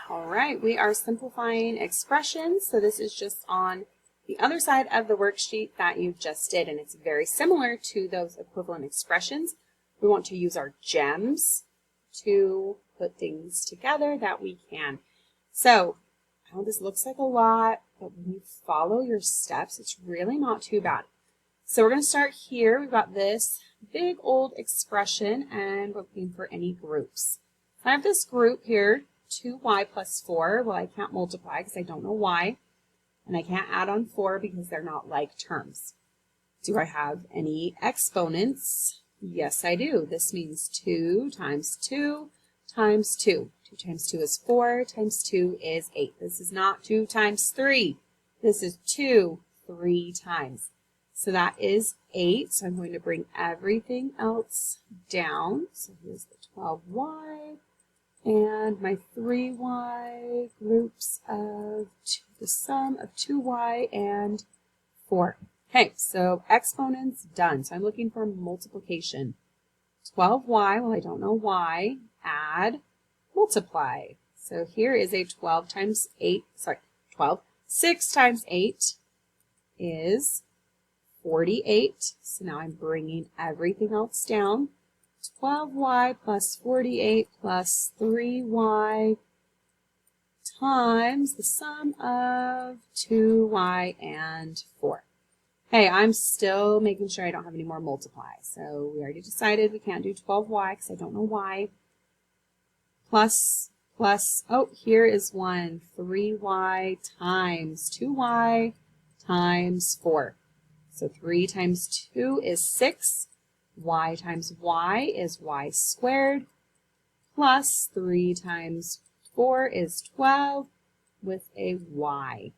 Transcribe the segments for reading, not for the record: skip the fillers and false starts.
All right, we are simplifying expressions. So this is just on the other side of the worksheet that you just did, and it's very similar to those equivalent expressions. We want to use our gems to put things together that we can. So I know this looks like a lot, but when you follow your steps, it's really not too bad. So we're going to start here. We've got this big old expression, and we're looking for any groups. I have this group here, 2y plus 4. Well, I can't multiply because I don't know y. And I can't add on 4 because they're not like terms. Do I have any exponents? Yes, I do. This means 2 times 2 times 2. 2 times 2 is 4, times 2 is 8. This is not 2 times 3. This is 2, 3 times. So that is 8. So I'm going to bring everything else down. So here's the 12y. And my 3y groups of the sum of 2y and 4. Okay, so exponents done. So I'm looking for multiplication. 12y, well, I don't know y. Add, multiply. So here is a 12 times 8, 6 times 8 is 48. So now I'm bringing everything else down. 12y plus 48 plus 3y times the sum of 2y and 4. Hey, I'm still making sure I don't have any more multiply. So we already decided we can't do 12y because I don't know y. Plus, oh, here is one. 3y times 2y times 4. So 3 times 2 is 6. Y times y is y squared, plus 3 times 4 is 12 with a y.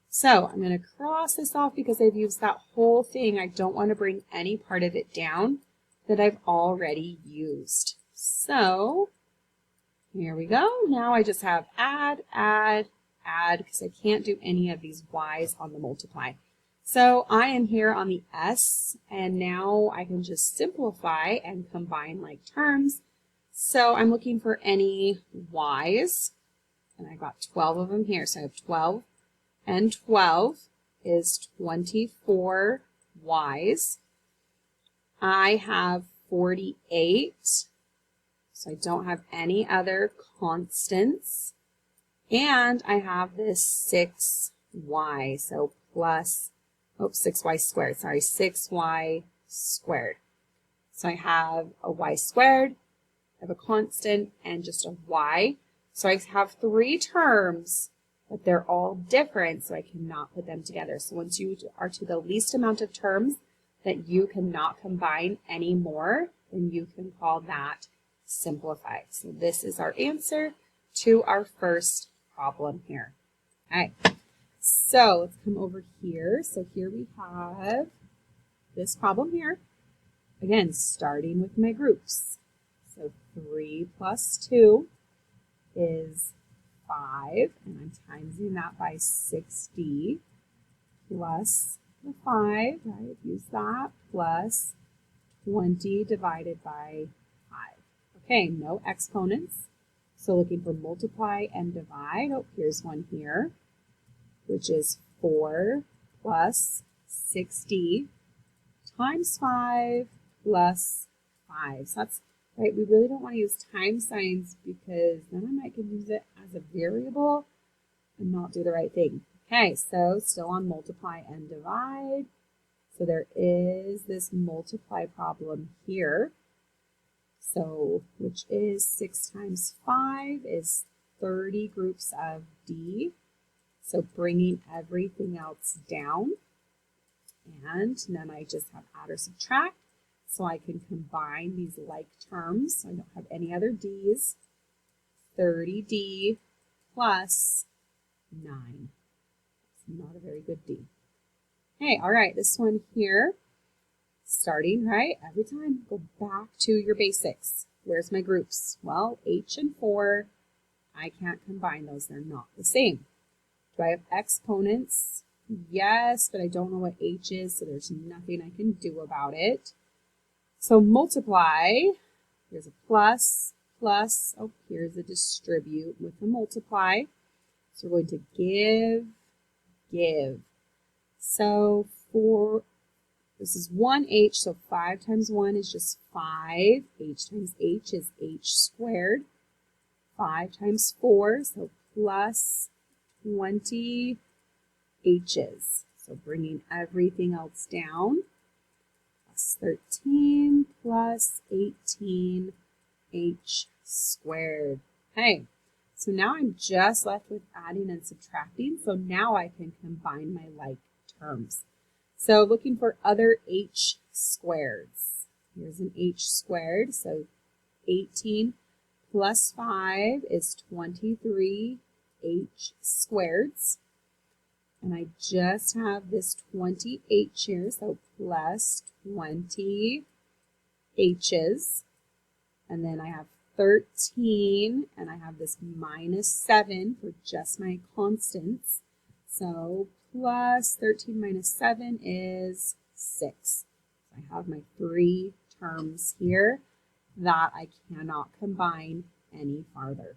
So I'm going to cross this off because I've used that whole thing. I don't want to bring any part of it down that I've already used. So here we go. Now I just have add, because I can't do any of these y's on the multiply. So I am here on the S, and now I can just simplify and combine like terms. So I'm looking for any y's, and I got 12 of them here. So I have 12, and 12 is 24 y's. I have 48, so I don't have any other constants. And I have this 6y, so plus 6y squared, 6y squared. So I have a y squared, I have a constant, and just a y. So I have 3 terms, but they're all different, so I cannot put them together. So once you are to the least amount of terms that you cannot combine anymore, then you can call that simplified. So this is our answer to our first problem here. All right. So let's come over here. So here we have this problem here. Again, starting with my groups. So 3 plus 2 is 5, and I'm timesing that by 60 plus the 5, right? Use that, plus 20 divided by 5. Okay, no exponents. So looking for multiply and divide. Oh, here's one here, which is 4 plus 60 times 5 plus 5. So that's right. We really don't want to use times signs because then I might use it as a variable and not do the right thing. Okay, so still on multiply and divide. So there is this multiply problem here. So which is 6 times 5 is 30 groups of D. So bringing everything else down, and then I just have add or subtract, so I can combine these like terms. So I don't have any other D's. 30D plus 9. It's not a very good D. Hey, all right, this one here, starting, right, every time, go back to your basics. Where's my groups? Well, H and 4, I can't combine those. They're not the same. Do I have exponents? Yes, but I don't know what H is, so there's nothing I can do about it. So multiply, here's a plus, plus, oh, here's a distribute with a multiply. So we're going to give. So this is 1h, so 5 times 1 is just 5. H times h is h squared. 5 times 4, so plus 20 h's. So bringing everything else down. Plus 13 plus 18 h squared. Okay, so now I'm just left with adding and subtracting. So now I can combine my like terms. So looking for other h squareds. Here's an h squared. So 18 plus 5 is 23 h squareds. And I just have this 20h here, so plus 20 h's. And then I have 13, and I have this minus 7 for just my constants. So plus 13 minus 7 is 6. So I have my 3 terms here that I cannot combine any farther.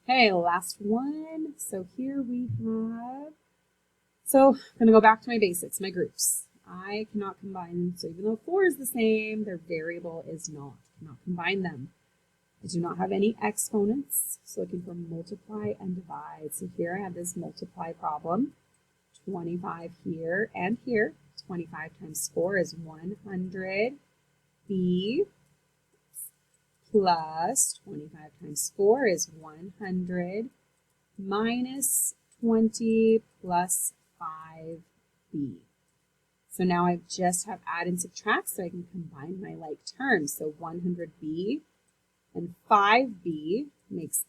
Okay, last one. So here we have, so I'm going to go back to my basics, my groups. I cannot combine them. So even though 4 is the same, their variable is not. I cannot combine them. I do not have any exponents. So looking for multiply and divide. So here I have this multiply problem. 25 here and here. 25 times 4 is 100. B plus 25 times 4 is 100 minus 20 plus 5b. So now I just have add and subtract so I can combine my like terms. So 100b and 5b makes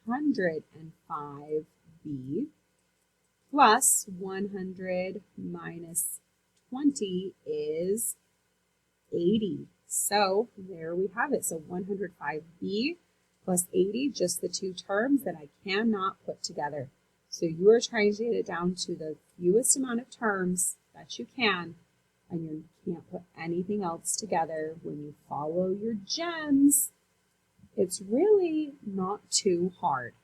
105b plus 100 minus 20 is 80. So there we have it. So 105b plus 80, just the two terms that I cannot put together. So you are trying to get it down to the fewest amount of terms that you can, and you can't put anything else together. When you follow your gems, it's really not too hard.